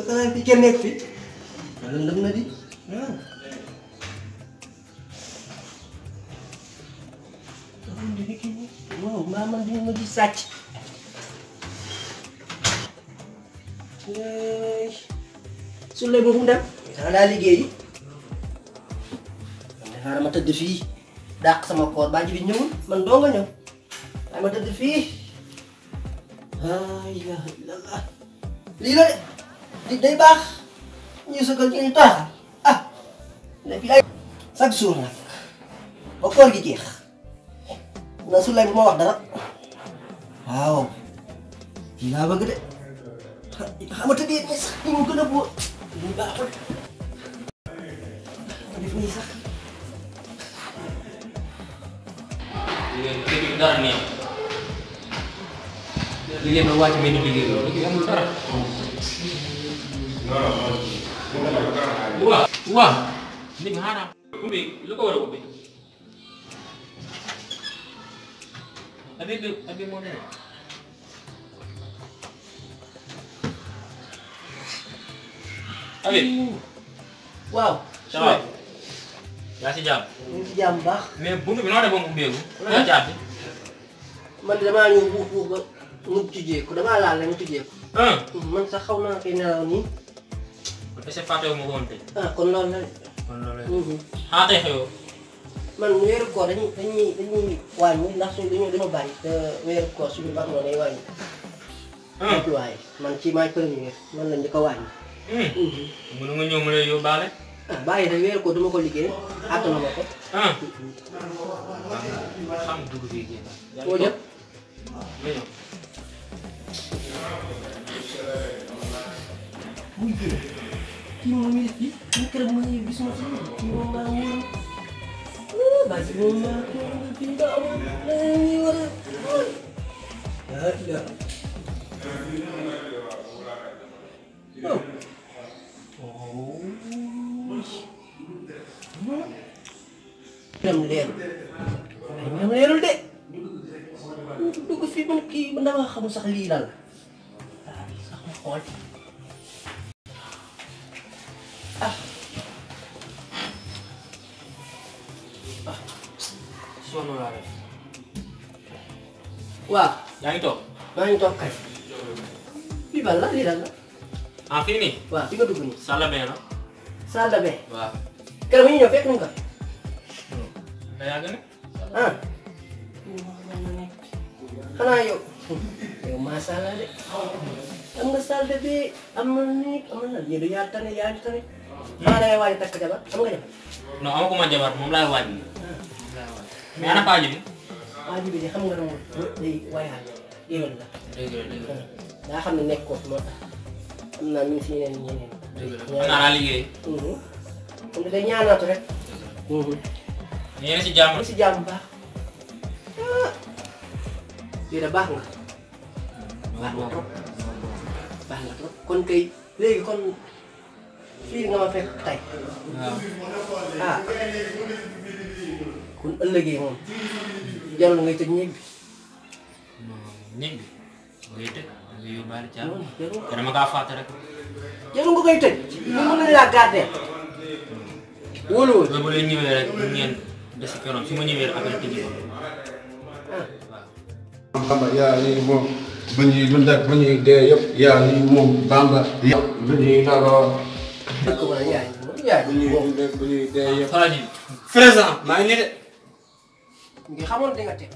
Kalian pikir nek fi lendem na di wow mama di lagi sàcc su lay bu dem daa liggéey xaaral ma tëdd fii dàq sama koor baa ji bi ñëwul man doo nga ñëw waaye ma tëdd fii la ilaha illallah lii la de day baax ñu sëgal ñu tax léegi ay chaque jour nag ba koor gi jeex na su lay bu ma wax dara waaw laa bëgg de xamata bi sax ñu mu gën a boo ñu baaxul def nii sax liggéey dara neex liggéey na wàcc mel ni liggéey loolu liggéey amul dara wah ini ngarang ubi lu ko wara ubi abi mo ne abi waaw sawa ya si jam ñu ci jàmm baax mais buntu bi no def bom ubbeeku la jaati man damaa ñëw buux ba mu tijjee ko damaa laal la mu tijjee ko man sax xaw naa koy nelaw nii c'est pas tey ma ko woon tey kon loolu la kon loolu la tey xew man weeru koor dañuy wàññi ndax suñu dañoo bàyyi te weeru koor suñu baax noonu day wàññi waaye man ci maay premier man la njëkk a wàññi mënu nga ñëw mu lay yóbbaale bàyyi rek weeru koor duma ko liggéey àttanu ma ko xam dugg fii génn boo jëpp kii moom mi fi ñu kër ma ñëw gis ma ci kii moom maa ngi bàyyi si moom maa ngi fi nga am dañuy war dem leerul de dugg fii man kii man dama xamul sax lii lan la sax ma xool sonn laa def waaw yaa ngi toog maa ngi toog kay fii ban la lii lan la fii nii waaw fi nga dugg nii salle de bain la salle de bain waaw keroog ñu ñëw fekk nañ ko da yàgg ne xanaa yow macha allah de am nga salle de bain am na nii am na lii du yaa tane maa da ngay waaj a takk jabar am nga jabar non amaguma jabar moom laay waaj mais ana paaji bi paaji bi de xam nga moom day wayaat yéwén la daa xam ne nekk ko moo tax am naa ñu ngi si ñeneen xam naa laa liggéey kon day ñaanaatu rek yéen si jàmm si jàmm baax lii da baax nga baax nga trop kon kay léegi kon fii nga ma fekk tey kon ëllëgee moom jarul ngay tëj néeg bi néeg bi ngay tëj nga yóbbaale caabi te dama kaa fàtte rek jarul nga koy tëj ñu mën nañ laa garder wóolu wóolu bu leen ñëwee rek ngeen des si keroog su ma ñëwee rek après tëj ko Bamba yaa ni moom ba ñuy dund ak ba ñuy dee yëpp yaa ni moom Bamba yëpp ba ñuy naroo dëkk ba yaay Ndiaye. bu ñuy dee yëpp. xoolal ñu. présent maa ngi nii de. ngi xamoon di nga teel.